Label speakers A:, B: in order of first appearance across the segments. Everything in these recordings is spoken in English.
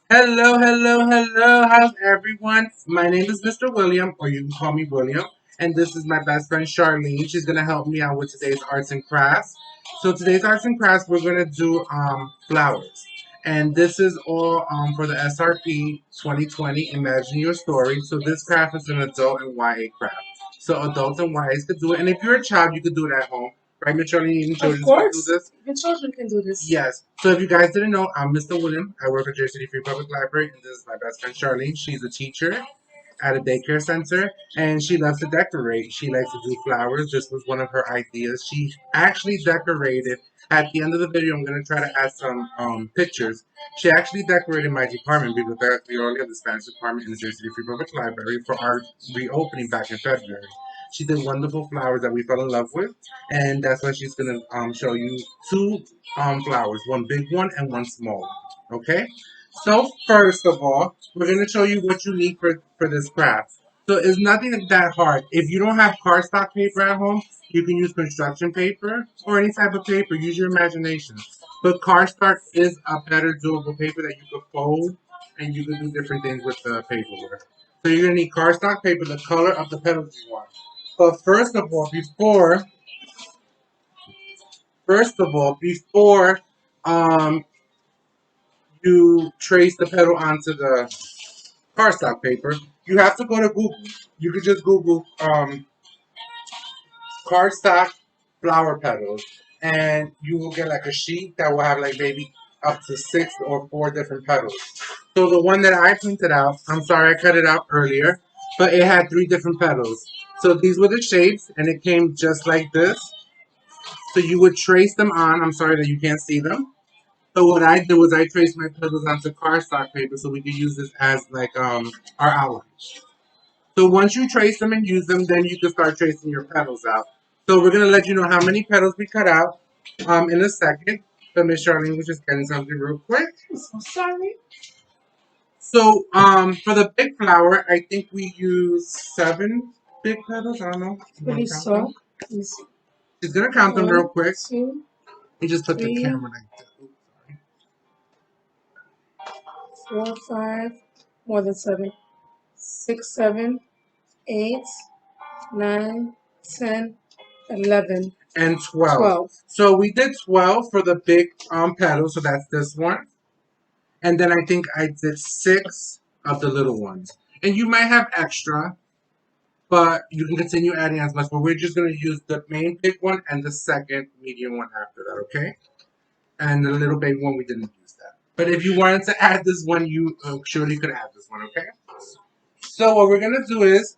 A: Hello, hello, hello. How's everyone? My name is Mr. William, or you can call me William. And this is my best friend Sharlene. She's gonna help me out with today's arts and crafts. So today's arts and crafts, we're gonna do flowers, and this is all for the SRP 2020. Imagine your story. So this craft is an adult and YA craft. So adults and YAs could do it, and if you're a child, you could do it at home. Right, Miss Sharlene? Even children can do this.
B: Even children can do this.
A: Yes. So if you guys didn't know, I'm Mr. William. I work at Jersey City Free Public Library, and this is my best friend Charlene. She's a teacher at a daycare center, and she loves to decorate. She likes to do flowers. This was one of her ideas. She actually decorated. At the end of the video, I'm going to try to add some pictures. She actually decorated my department because we already have the Spanish department in the Jersey City Free Public Library for our reopening back in February. She did wonderful flowers that we fell in love with, and that's why she's going to show you two flowers, one big one and one small one. Okay? So first of all, we're going to show you what you need for this craft. So it's nothing that hard. If you don't have cardstock paper at home, you can use construction paper or any type of paper. Use your imagination. But cardstock is a better durable paper that you could fold and you can do different things with the paperwork. So you're going to need cardstock paper, the color of the petals you want. But before um, you trace the petal onto the cardstock paper, you have to go to Google. You could just Google cardstock flower petals, and you will get like a sheet that will have like maybe up to 6 or 4 different petals. So the one that I printed out, I'm sorry I cut it out earlier, but it had 3 different petals. So these were the shapes, and it came just like this. So you would trace them on. I'm sorry that you can't see them. So what I did was I traced my petals onto cardstock paper so we could use this as like our outline. So once you trace them and use them, then you can start tracing your petals out. So we're gonna let you know how many petals we cut out in a second. So Miss Charlene was just getting something real quick.
B: I'm so sorry.
A: So for the big flower, I think we use 7 big petals. I don't know.
B: Maybe so.
A: She's gonna count them real quick.
B: 2,
A: You just put the
B: 3,
A: camera like that.
B: 4, 5, more than 7, 6, 7, 8, 9, 10, 11,
A: and 12.
B: 12.
A: So we did 12 for the big petals, so that's this one. And then I think I did 6 of the little ones. And you might have extra, but you can continue adding as much. But we're just going to use the main big one and the second medium one after that, okay? And the little big one, we didn't use that. But if you wanted to add this one, you surely could add this one, okay? So what we're going to do is,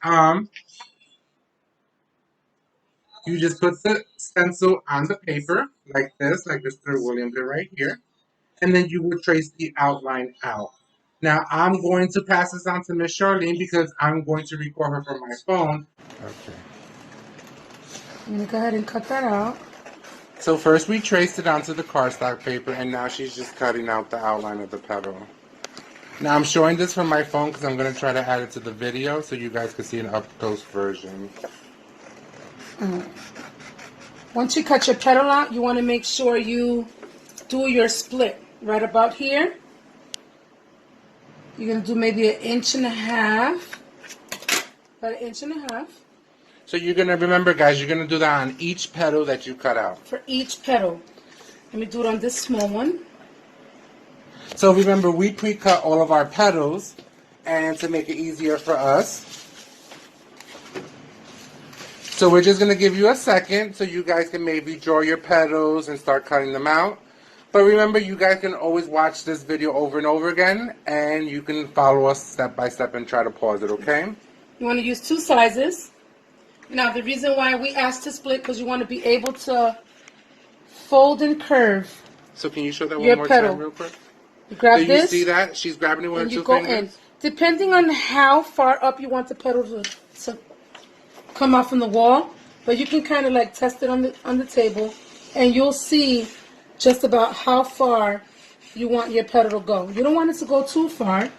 A: you just put the stencil on the paper like this, like Mr. William did right here. And then you would trace the outline out. Now I'm going to pass this on to Miss Charlene because I'm going to record her from my phone. Okay.
B: I'm going to go ahead and cut that out.
A: So first we traced it onto the cardstock paper, and now she's just cutting out the outline of the petal. Now I'm showing this from my phone because I'm going to try to add it to the video so you guys can see an up-close version.
B: Once you cut your petal out, you want to make sure you do your split right about here. You're going to do maybe 1.5 inches, about 1.5 inches.
A: So you're going to remember, guys, you're going to do that on each petal that you cut out.
B: For each petal. Let me do it on this small one.
A: So remember, we pre-cut all of our petals, and to make it easier for us. So we're just going to give you a second so you guys can maybe draw your petals and start cutting them out. But remember, you guys can always watch this video over and over again, and you can follow us step by step and try to pause it, okay?
B: You want to use 2 sizes. Now, the reason why we asked to split, because you want to be able to fold and curve.
A: So can you show that one more time real quick?
B: You grab
A: this. Do
B: this.
A: you see that? She's grabbing it with her 2
B: fingers.
A: And you go
B: in. Depending on how far up you want the petal to come off from the wall, but you can kind of like test it on the table, and you'll see just about how far you want your petal to go. You don't want it to go too far.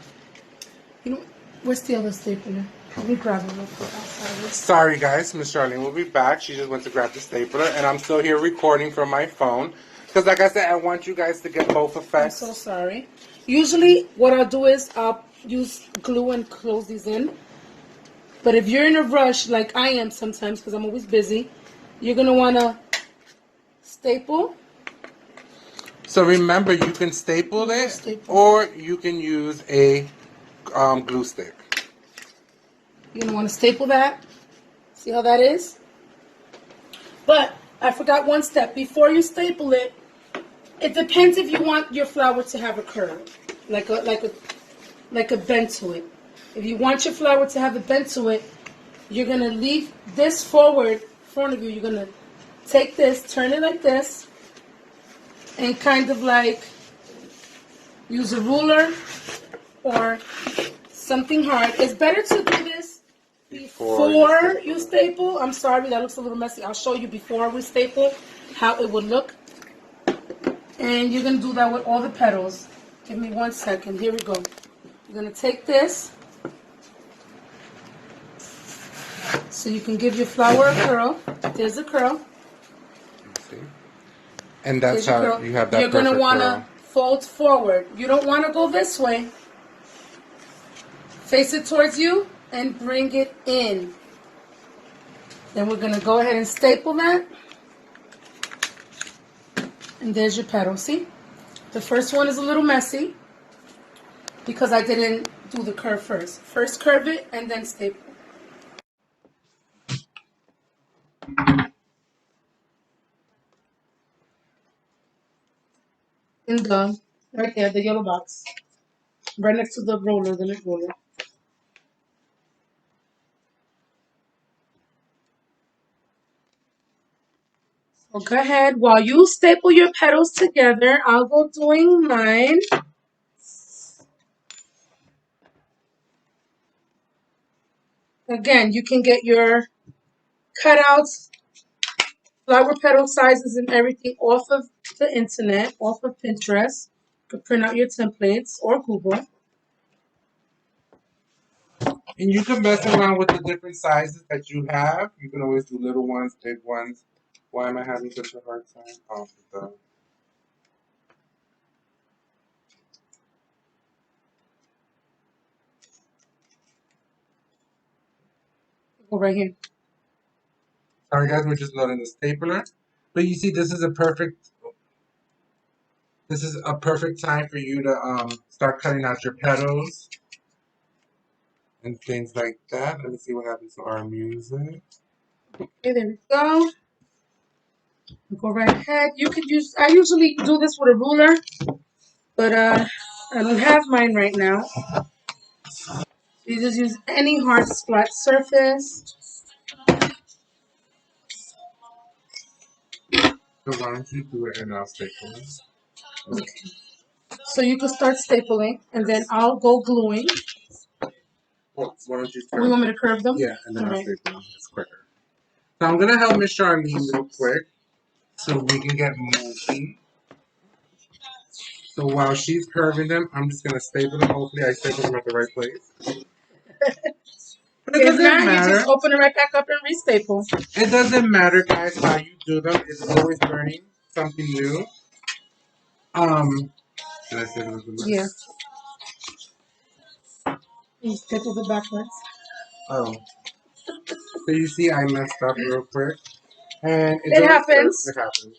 B: You know, where's the other stapler? Let me grab it real quick outside.
A: Sorry guys, Miss Charlene will be back. She just went to grab the stapler, and I'm still here recording from my phone. Because like I said, I want you guys to get both
B: I'm
A: effects.
B: so sorry. Usually what I'll do is I'll use glue and close these in. But if you're in a rush, like I am sometimes because I'm always busy, you're going to want to staple.
A: So remember, you can staple it, or you can use a glue stick.
B: You're going to want to staple that. See how that is? But I forgot one step. Before you staple it, it depends if you want your flower to have a curve, like a bend to it. If you want your flower to have a bend to it, you're going to leave this forward in front of you. You're going to take this, turn it like this, and kind of like use a ruler or something hard. It's better to do this before you staple. I'm sorry, that looks a little messy. I'll show you before we staple how it would look. And you're going to do that with all the petals. Give me 1 second. Here we go. You're going to take this so you can give your flower a curl. There's a curl.
A: And that's how you have that.
B: You're going to want to fold forward. You don't want to go this way. Face it towards you and bring it in. Then we're going to go ahead and staple that. And there's your petal. See? The first one is a little messy because I didn't do the curve first. First curve it and then staple. In the, right there, the yellow box. Right next to the roller, the lip roller. So go ahead. While you staple your petals together, I'll go doing mine. Again, you can get your cutouts, flower petal sizes and everything off of the internet, off of Pinterest. You can print out your templates or Google.
A: And you can mess around with the different sizes that you have. You can always do little ones, big ones. Why am I having such a hard time? Oh,
B: Go right here.
A: Sorry guys, we're just loading the stapler. But you see, this is a perfect time for you to start cutting out your petals and things like that. Let me see what happens to our music.
B: Okay, there we go. Go right ahead. You could use, I usually do this with a ruler, but I don't have mine right now. You just use any hard flat surface.
A: So why don't you do it and I'll staple it?
B: Okay. So you can start stapling, and then I'll go gluing.
A: Well, why don't you
B: You want me to curve them?
A: Yeah, and then I'll staple them. It's quicker. So I'm gonna help Miss Sharlene real quick so we can get moving. So while she's curving them, I'm just gonna staple them. Hopefully I staple them at the right place. But it doesn't matter. You just
B: open it right back up and restaple.
A: It doesn't matter, guys, how you do them. It's always learning something new. Did I staple them?
B: Yeah. You staple it backwards.
A: Oh. So you see I messed up real quick. And
B: it happens.
A: It happens.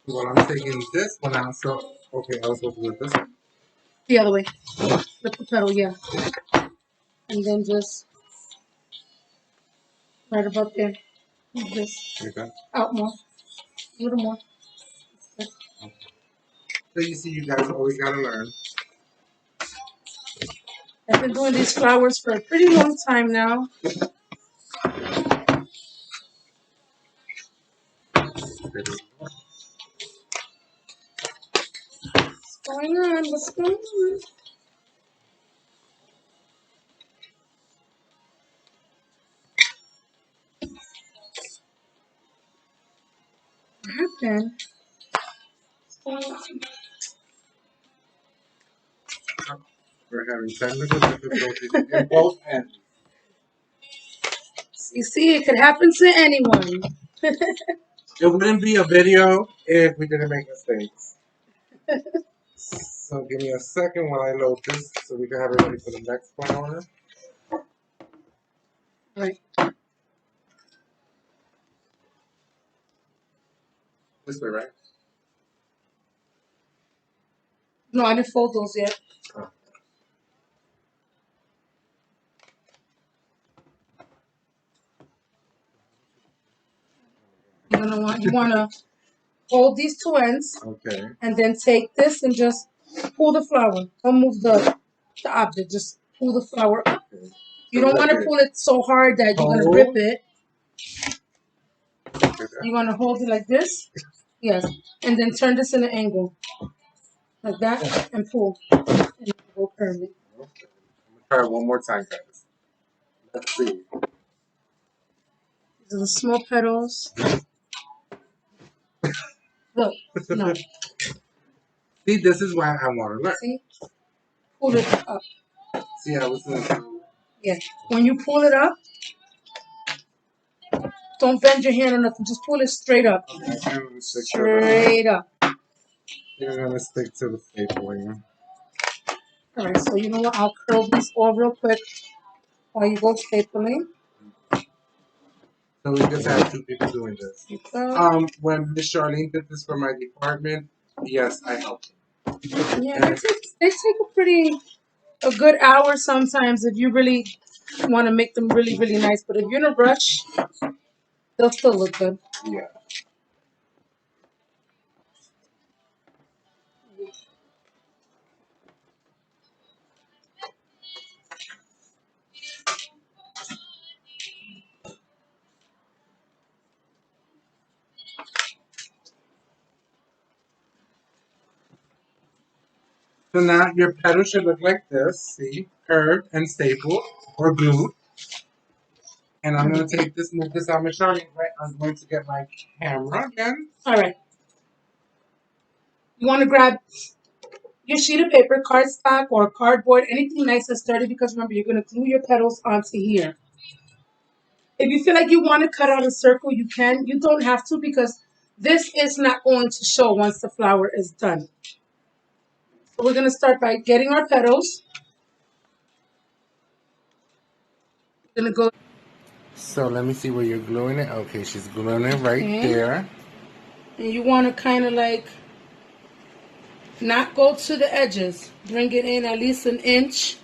A: Well, I'm taking this one out, so okay, I was supposed to do this one.
B: The other way. Flip the petal, yeah. And then just right about there. Just
A: Okay.
B: out more. A little more.
A: So you see, you guys always gotta learn.
B: I've been doing these flowers for a pretty long time now. What's going on? What's going on? What happened?
A: We're having technical difficulties in both ends.
B: You see, it could happen to anyone.
A: It wouldn't be a video if we didn't make mistakes. So give me a second while I load this so we can have it ready for the next flower.
B: Right.
A: This way, right?
B: No, I didn't fold those yet.
A: Oh.
B: You wanna hold these two ends.
A: Okay.
B: And then take this and just pull the flower. Don't move the object. Just pull the flower up.
A: Okay.
B: You don't want to pull it so hard that you're going to rip it. You're going to hold it like this. Yes. And then turn this in an angle. Like that. And pull. And go curly.
A: Okay. I'm going to try it one more time, guys. Let's see.
B: These are the small petals. Look. No.
A: See, this is why I want to learn.
B: See? Pull it up.
A: See, I was doing.
B: Yeah. When you pull it up, don't bend your hand or nothing. Just pull it straight up.
A: Okay,
B: straight up.
A: You're going to stick to the stapling.
B: Alright, so you know what? I'll curl these all real quick while you go stapling.
A: So we just have two people doing this. When Miss Sharlene did this for my department, yes, I helped.
B: Yeah, they take a good hour sometimes if you really want to make them really, really nice. But if you're in a rush, they'll still look good.
A: Yeah. So now your petal should look like this. See? Curved and stapled or glued. And I'm going to move this out, Miss Sharlene. Right? I'm going to get my camera again.
B: All right. You want to grab your sheet of paper, cardstock, or cardboard, anything nice and sturdy, because remember, you're going to glue your petals onto here. If you feel like you want to cut out a circle, you can. You don't have to, because this is not going to show once the flower is done. So we're going to start by getting our petals. We're going to go.
A: So let me see where you're gluing it. Okay, she's gluing it right there.
B: And you want to kind of like not go to the edges. Bring it in at least an inch.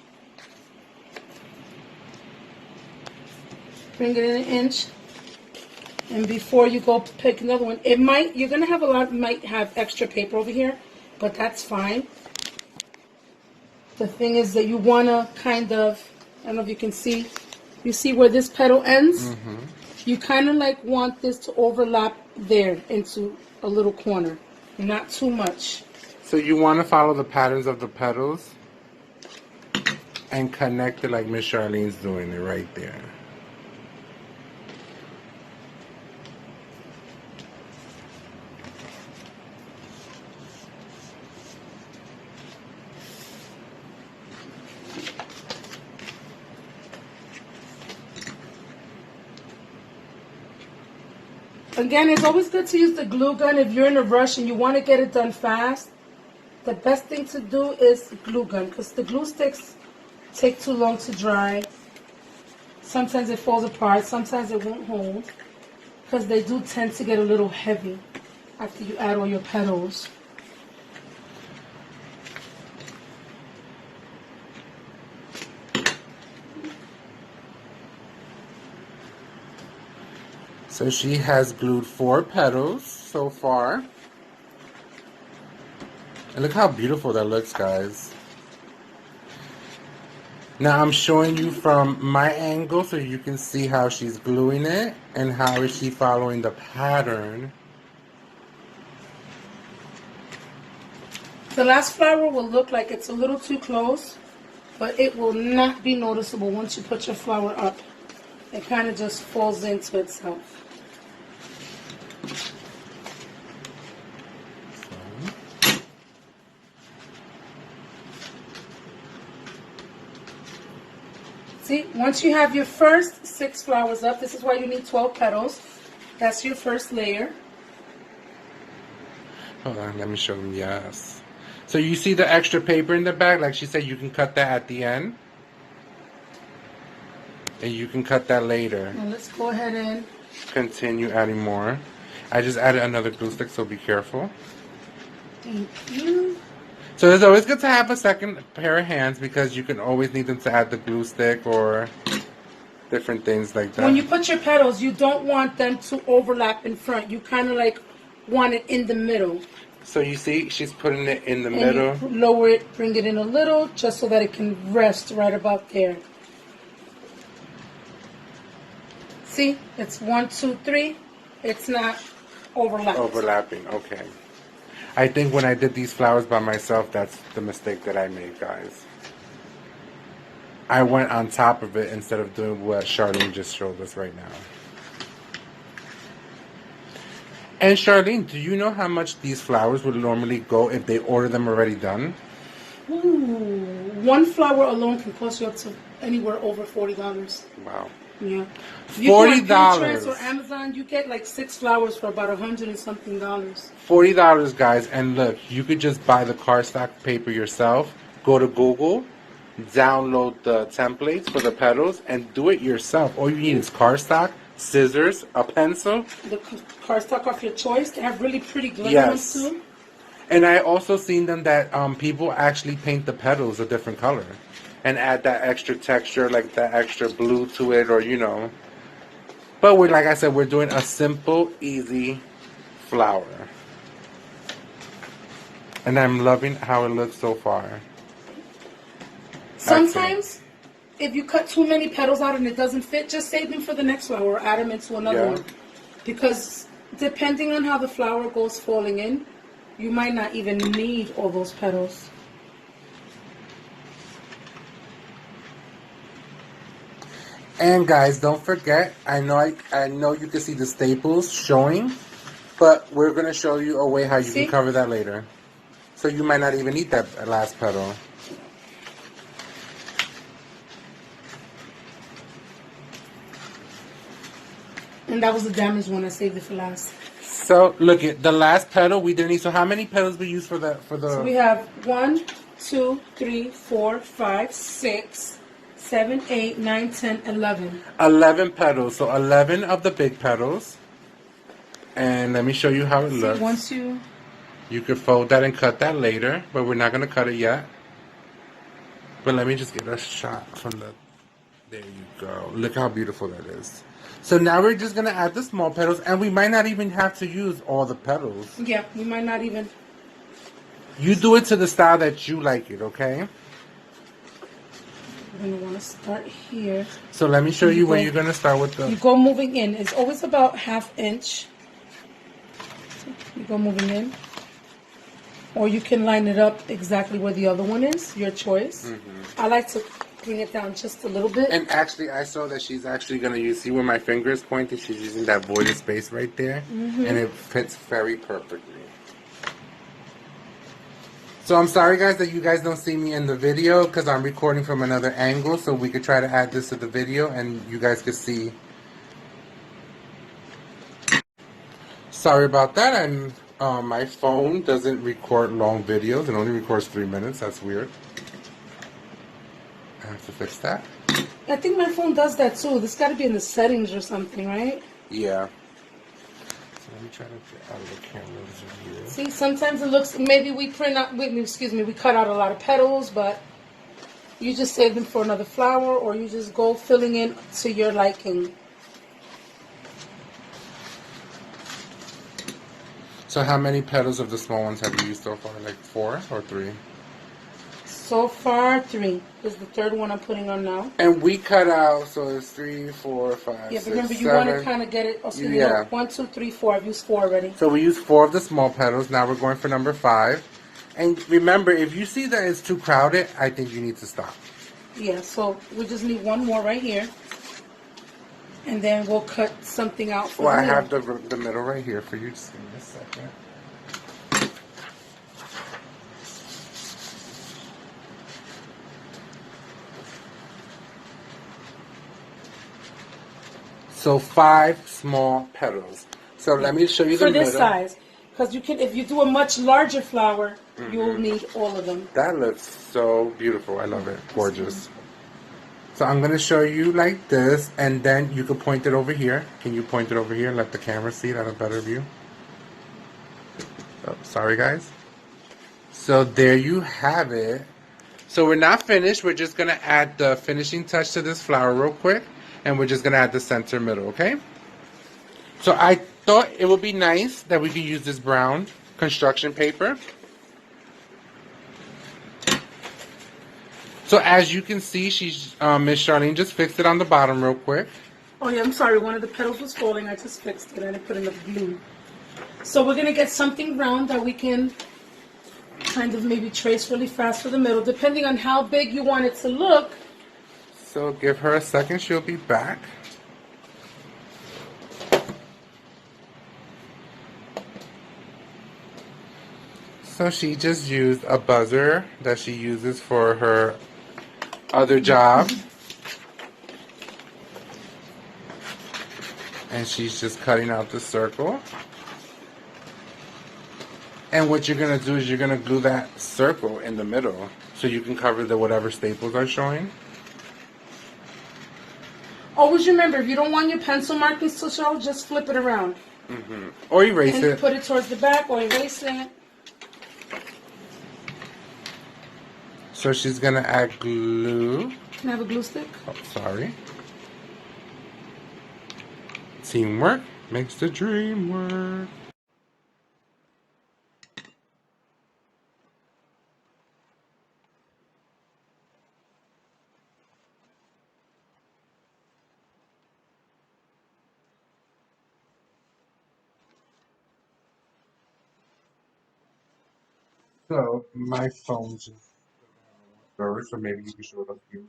B: Bring it in an inch. And before you go pick another one, you're going to have might have extra paper over here, but that's fine. The thing is that you want to kind of, I don't know if you can see, you see where this petal ends? Mm-hmm. You kind of like want this to overlap there into a little corner, not too much.
A: So you want to follow the patterns of the petals and connect it like Miss Sharlene's doing it right there.
B: Again, it's always good to use the glue gun if you're in a rush and you want to get it done fast. The best thing to do is glue gun, because the glue sticks take too long to dry. Sometimes it falls apart, sometimes it won't hold, because they do tend to get a little heavy after you add all your petals.
A: So she has glued 4 petals so far. And look how beautiful that looks, guys. Now I'm showing you from my angle so you can see how she's gluing it and how is she following the pattern.
B: The last flower will look like it's a little too close, but it will not be noticeable once you put your flower up. It kind of just falls into itself. See, once you have your first 6 flowers up, this is why you need 12 petals. That's your first layer.
A: Hold on, let me show them. Yes. So you see the extra paper in the back? Like she said, you can cut that at the end. And you can cut that later.
B: Now let's go ahead and
A: continue adding more. I just added another glue stick, so be careful.
B: thank you.
A: So it's always good to have a second pair of hands because you can always need them to add the glue stick or different things like that.
B: When you put your petals, you don't want them to overlap in front. You kind of like want it in the middle.
A: So you see, she's putting it in the
B: And
A: middle.
B: you lower it, bring it in a little, just so that it can rest right about there. See, it's 1, 2, 3. It's not overlapping.
A: Overlapping, okay. I think when I did these flowers by myself, that's the mistake that I made, guys. I went on top of it instead of doing what Sharlene just showed us right now. And Sharlene, do you know how much these flowers would normally go if they order them already done?
B: Ooh, one flower alone can cost you up to anywhere over $40.
A: Wow.
B: Yeah.
A: $40.
B: Pinterest or Amazon, you get like 6 flowers for about $100 and something.
A: $40, guys. And look, you could just buy the cardstock paper yourself. Go to Google, download the templates for the petals, and do it yourself. All you need is cardstock, scissors, a pencil.
B: The cardstock of your choice. They have really pretty glitter
A: Yes.
B: ones too.
A: And I also seen them that people actually paint the petals a different color and add that extra texture, like that extra blue to it, or you know. But we're, like I said, we're doing a simple, easy flower. And I'm loving how it looks so far.
B: Sometimes, if you cut too many petals out and it doesn't fit, just save them for the next flower or add them into another one. Because depending on how the flower goes falling in, you might not even need all those petals.
A: And guys, don't forget, I know you can see the staples showing, but we're going to show you a way how you can cover that later. So you might not even need that last petal.
B: And that was the damaged one. I saved it for last.
A: So look at the last petal we didn't need. So how many petals we use for the?
B: So we have 1, 2, 3, 4, 5, 6, 7, 8, 9, 10, 11.
A: 11 petals. So 11 of the big petals. And let me show you how it looks.
B: Once you
A: could fold that and cut that later, but we're not going to cut it yet. But let me just get a shot from the... There you go. Look how beautiful that is. So now we're just going to add the small petals, and we might not even have to use all the petals.
B: Yeah, we might not even...
A: You do it to the style that you like it, okay?
B: We're going to want to start here.
A: So let me show you where you're going to start with the...
B: You go moving in. It's always about 1/2 inch. You go moving in. Or you can line it up exactly where the other one is. Your choice. I like to bring it down just a little bit.
A: And actually, I saw that she's actually going to use... See where my finger is pointing? She's using that voided space right there. And it fits very perfectly. So I'm sorry, guys, that you guys don't see me in the video because I'm recording from another angle. So we could try to add this to the video and you guys could see. Sorry about that. And my phone doesn't record long videos. It only records 3 minutes. That's weird. I have to fix that.
B: I think my phone does that too. This got to be in the settings or something, right?
A: Yeah. So let me try to get out of the camera here.
B: See, sometimes it looks, maybe we we cut out a lot of petals, but you just save them for another flower, or you just go filling in to your liking.
A: So how many petals of the small ones have you used so far? Like 4 or 3?
B: So far, 3. This is the 3rd one I'm putting on now.
A: And we cut out, so it's 3, 4, 5,
B: Yeah, but
A: 6,
B: remember, you
A: 7.
B: want to kind of get it. Oh, so
A: Yeah.
B: 1, 2, 3, 4. I've used 4 already.
A: So we used 4 of the small petals. Now we're going for number 5. And remember, if you see that it's too crowded, I think you need to stop.
B: Yeah, so we just need 1 more right here. And then we'll cut something out for
A: Well, I
B: middle.
A: have the middle right here for you. Just give me a second. So 5 small petals. So let me show you the
B: For this
A: middle.
B: size, because you can, if you do a much larger flower, you'll need all of them.
A: That looks so beautiful. I love it. Gorgeous. So I'm going to show you like this, and then you can point it over here. Can you point it over here and let the camera see it at a better view? Oh, sorry, guys. So there you have it. So we're not finished. We're just going to add the finishing touch to this flower real quick, and we're just going to add the center middle, okay? So I thought it would be nice that we could use this brown construction paper. So as you can see, she's Miss Sharlene just fixed it on the bottom real quick.
B: Oh yeah, I'm sorry. One of the petals was falling. I just fixed it. I didn't put enough glue. So we're gonna get something round that we can kind of maybe trace really fast for the middle, depending on how big you want it to look.
A: So give her a second. She'll be back. So she just used a buzzer that she uses for her other job. And she's just cutting out the circle. And what you're going to do is you're going to glue that circle in the middle so you can cover the whatever staples are showing.
B: Always remember, if you don't want your pencil markings to show, just flip it around.
A: Or erase
B: And
A: it.
B: put it towards the back or erase it.
A: So she's going to add glue.
B: Can I have a glue stick?
A: Oh, sorry. Teamwork makes the dream work. So my phone just storage, so maybe you can show it up here.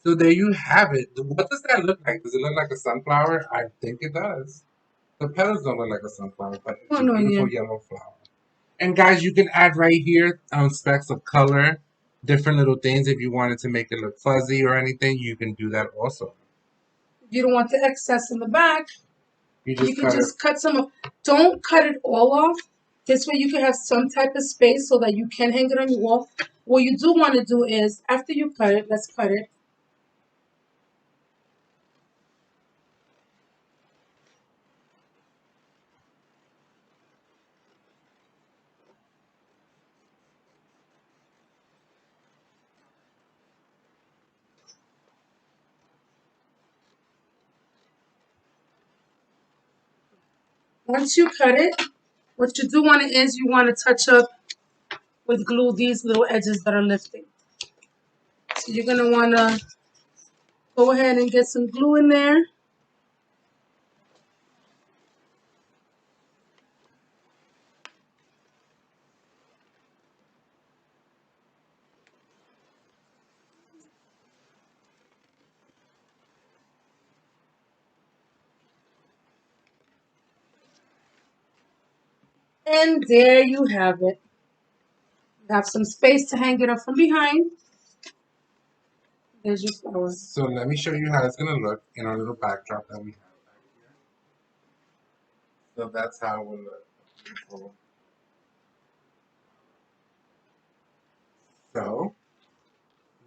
A: So there you have it. What does that look like? Does it look like a sunflower? I think it does. The petals don't look like a sunflower, but it's a beautiful yellow flower. And guys, you can add right here specks of color, different little things. If you wanted to make it look fuzzy or anything, you can do that also.
B: If you don't want the excess in the back,
A: You
B: you can just cut some off. Don't cut it all off. This way you can have some type of space so that you can hang it on your wall. What you do want to do is, after you cut it, let's cut it. Once you cut it, what you do want to is you want to touch up with glue these little edges that are lifting. So you're going to want to go ahead and get some glue in there. And there you have it. You have some space to hang it up from behind. There's your flower.
A: So let me show you how it's gonna look in our little backdrop that we have right here. So that's how it will look. Beautiful. So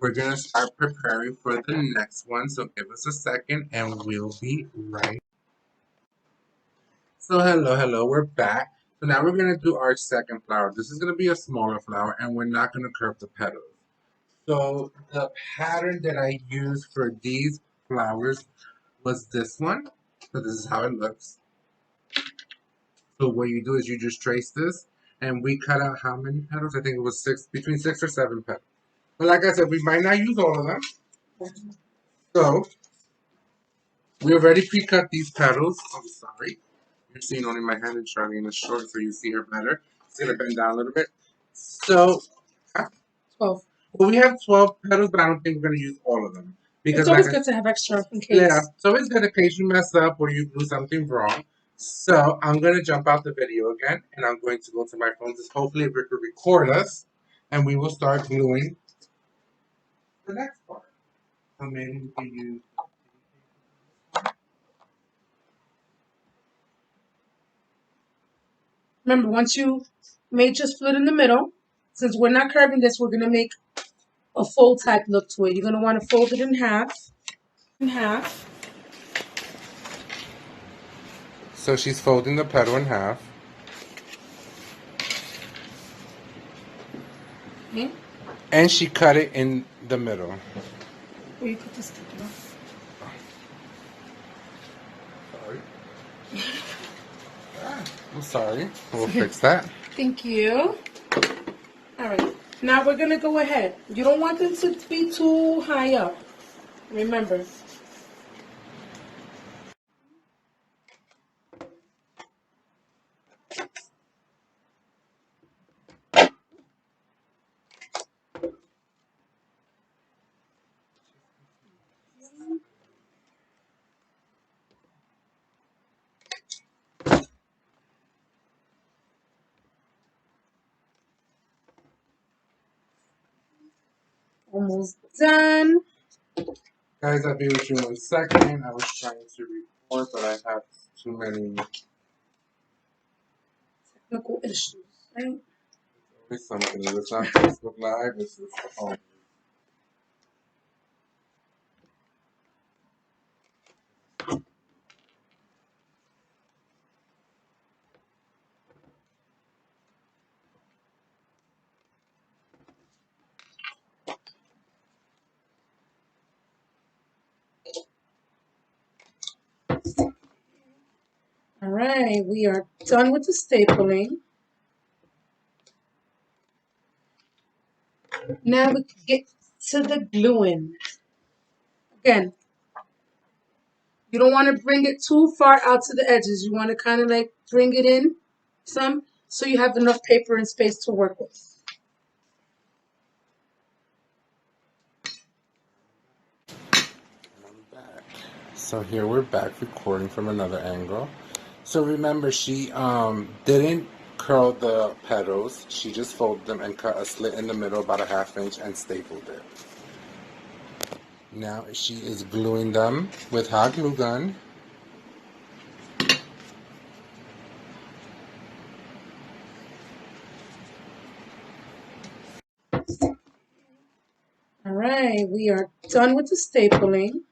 A: we're gonna start preparing for the next one. So give us a second and we'll be right. So hello, we're back. So now we're gonna do our second flower. This is gonna be a smaller flower and we're not gonna curve the petals. So the pattern that I used for these flowers was this one. So this is how it looks. So what you do is you just trace this, and we cut out how many petals? I think it was between 6 or 7 petals. But like I said, we might not use all of them. So we already pre-cut these petals. I'm sorry. You're seeing only my hand and Sharlene is short, so you see her better. It's gonna bend down a little bit. So
B: 12.
A: well, we have 12 petals, but I don't think we're gonna use all of them. Because
B: It's always good to have extra in case.
A: yeah, so it's good in case you mess up or you do something wrong. So I'm gonna jump out the video again, and I'm going to go to my phone. Just hopefully it will record us, and we will start gluing the next part. So maybe we can use.
B: Remember, once you made your split in the middle, since we're not curving this, we're gonna make a fold type look to it. You're gonna want to fold it in half. In half.
A: So she's folding the petal in half.
B: Okay.
A: And she cut it in the middle.
B: Where you put the sticker?
A: Sorry. I'm sorry. We'll fix that.
B: Thank you. All right. Now we're gonna go ahead. You don't want them to be too high up. Remember. Almost done.
A: Guys, I'll be with you in a second. I was trying to record, but I have too many.
B: Technical issues, right?
A: Always something. It's not Facebook Live. It's just the phone.
B: All right, we are done with the stapling. Now we can get to the gluing. Again, you don't want to bring it too far out to the edges. You want to kind of like bring it in some so you have enough paper and space to work with.
A: I'm back. So here we're back recording from another angle. So remember, she didn't curl the petals. She just folded them and cut a slit in the middle about a ½ inch and stapled it. Now she is gluing them with hot glue gun.
B: All right, we are done with the stapling.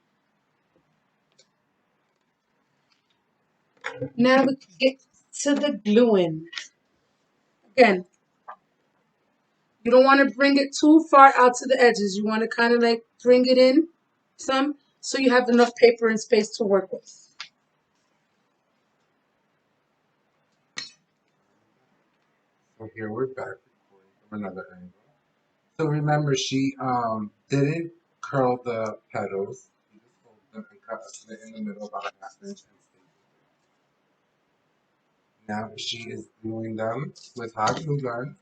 B: Now we can get to the gluing. Again, you don't want to bring it too far out to the edges. You want to kind of like bring it in some so you have enough paper and space to work with.
A: So here we're back recording from another angle. So remember, she didn't curl the petals. She just folded them and cut a slit in the middle about a ½ inch and stapled it. Now she is gluing them with hot glue gun.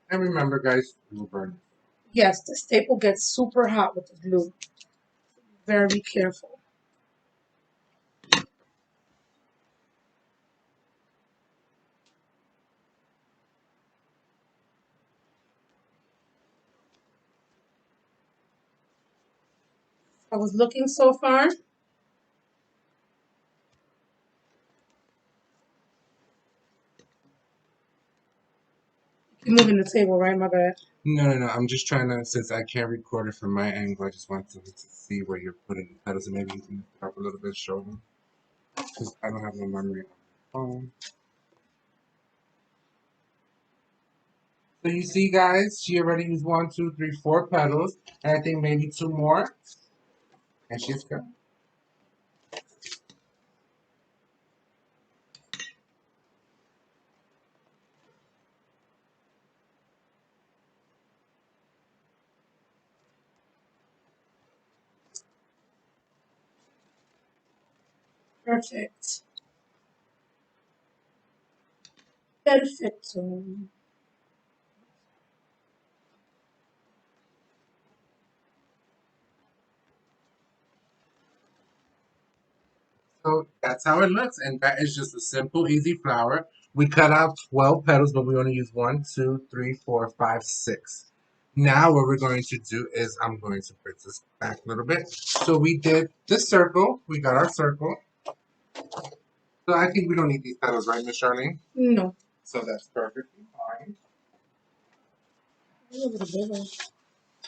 A: And remember, guys, glue burn.
B: Yes, the staple gets super hot with the glue. Very careful. I was looking so far. You're moving the table, right? My bad.
A: No. I'm just trying to, since I can't record it from my angle, I just want to see where you're putting the petals, and maybe you can lift it up a little bit, show them, because I don't have no memory on my phone. So you see, guys, she already used 1, 2, 3, 4 petals, and I think maybe 2 more, and she's good.
B: Perfect. Perfecto.
A: So that's how it looks, and that is just a simple, easy flower. We cut out 12 petals, but we only use 1, 2, 3, 4, 5, 6. Now what we're going to do is I'm going to put this back a little bit. So we did this circle. We got our circle. So I think we don't need these petals, right, Miss Charlene?
B: No.
A: So that's perfectly fine.
B: A little bigger.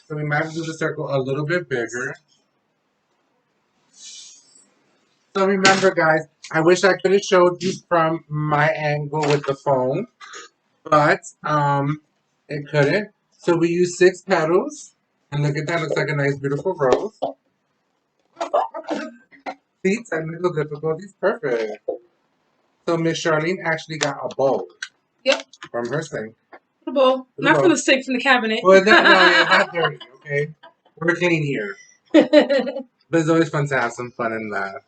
A: So we might do the circle a little bit bigger. So remember, guys, I wish I could have showed you from my angle with the phone, but it couldn't. So we used 6 petals, and look at that, looks like a nice, beautiful rose. See, technical difficulties, perfect. So Miss Charlene actually got a bowl.
B: Yep.
A: From her sink.
B: The bowl. Not
A: bowl.
B: from the sink, from the cabinet.
A: Well, no, it's not dirty, okay? We're clean here. But it's always fun to have some fun and laugh.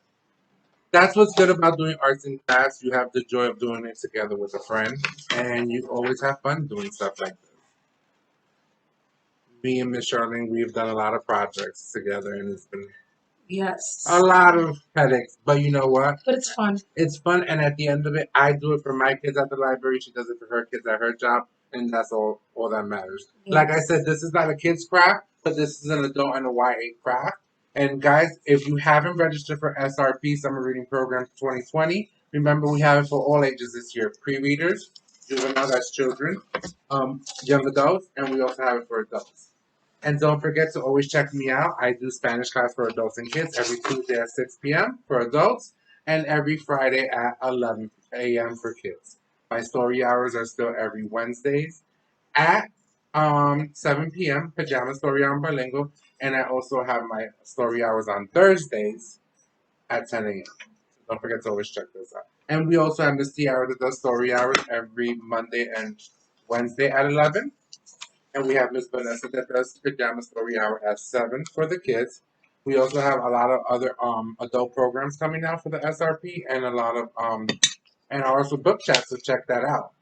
A: That's what's good about doing arts and crafts. You have the joy of doing it together with a friend, and you always have fun doing stuff like this. Me and Miss Charlene, we've done a lot of projects together, and it's been a lot of headaches. But you know what?
B: But it's fun.
A: It's fun, and at the end of it, I do it for my kids at the library. She does it for her kids at her job, and that's all that matters. Yes. Like I said, this is not a kid's craft, but this is an adult and a YA craft. And guys, if you haven't registered for SRP Summer Reading Program 2020, remember we have it for all ages this year. Pre-readers, juvenile, that's children, young adults, and we also have it for adults. And don't forget to always check me out. I do Spanish class for adults and kids every Tuesday at 6 p.m. for adults and every Friday at 11 a.m. for kids. My story hours are still every Wednesdays at 7 p.m. Pajama Story Hour Bilingual. And I also have my story hours on Thursdays at 10 a.m. So don't forget to always check this out. And we also have Miss Tiara that does story hours every Monday and Wednesday at 11. And we have Miss Vanessa that does Pajama Story Hour at 7 for the kids. We also have a lot of other adult programs coming out for the SRP and a lot of and also book chats, so check that out.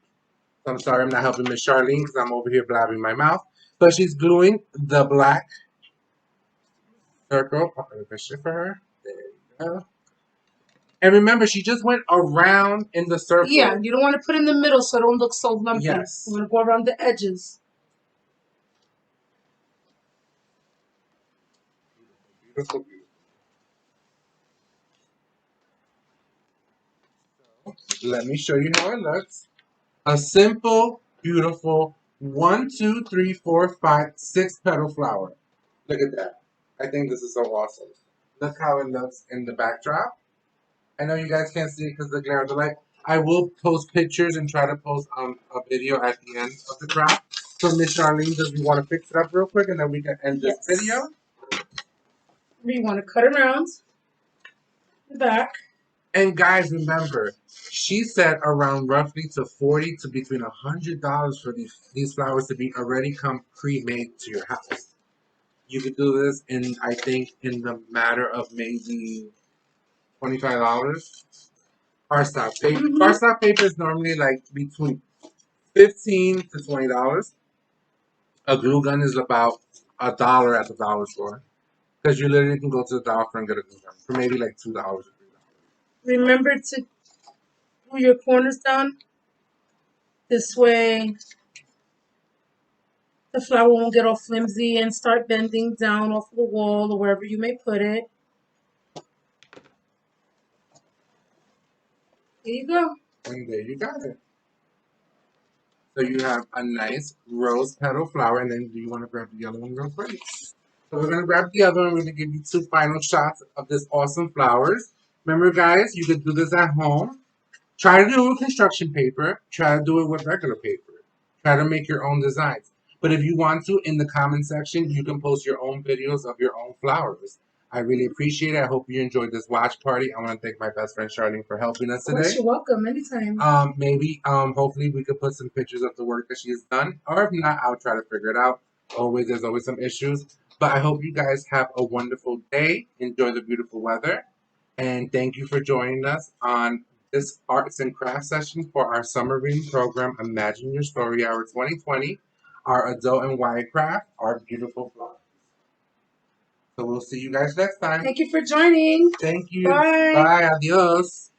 A: So I'm sorry I'm not helping Miss Charlene because I'm over here blabbing my mouth. But she's gluing the black circle. I'm going to push it for her. There you go. And remember, she just went around in the circle.
B: Yeah, you don't want to put in the middle so it don't look so lumpy.
A: Yes.
B: You want to go around the edges.
A: Beautiful, beautiful. So, let me show you how it looks. A simple, beautiful 1, 2, 3, 4, 5, 6 petal flower. Look at that. I think this is so awesome. Look how it looks in the backdrop. I know you guys can't see it because of the glare of the light. I will post pictures and try to post a video at the end of the craft. So Miss Charlene, does you want to fix it up real quick and then we can end this video?
B: You want to cut around the back.
A: And guys, remember, she said around roughly to $40 to between $100 for these flowers to be already come pre-made to your house. You could do this in, I think, in the matter of maybe $25. Cardstock paper. Mm-hmm. Cardstock paper is normally like between $15 to $20. A glue gun is about $1 at the dollar store. Because you literally can go to the dollar store and get a glue gun for maybe like $2 or $3.
B: Remember to glue your corners down. This way the flower won't get all flimsy and start bending down off the wall or wherever you may put it. There you go.
A: And there you got it. So you have a nice rose petal flower, and then do you want to grab the other one real quick? So we're going to grab the other one. We're going to give you 2 final shots of this awesome flowers. Remember, guys, you could do this at home. Try to do it with construction paper. Try to do it with regular paper. Try to make your own designs. But if you want to, in the comment section, you can post your own videos of your own flowers. I really appreciate it. I hope you enjoyed this watch party. I want to thank my best friend Sharlene for helping us today.
B: Of course, you're welcome. Anytime.
A: Hopefully we could put some pictures of the work that she's done. Or if not, I'll try to figure it out. There's always some issues. But I hope you guys have a wonderful day. Enjoy the beautiful weather. And thank you for joining us on this arts and crafts session for our summer reading program, Imagine Your Story Hour 2020, our adult and YA craft, our beautiful flowers. So we'll see you guys next time.
B: Thank you for joining.
A: Thank you.
B: Bye.
A: Bye. Adios.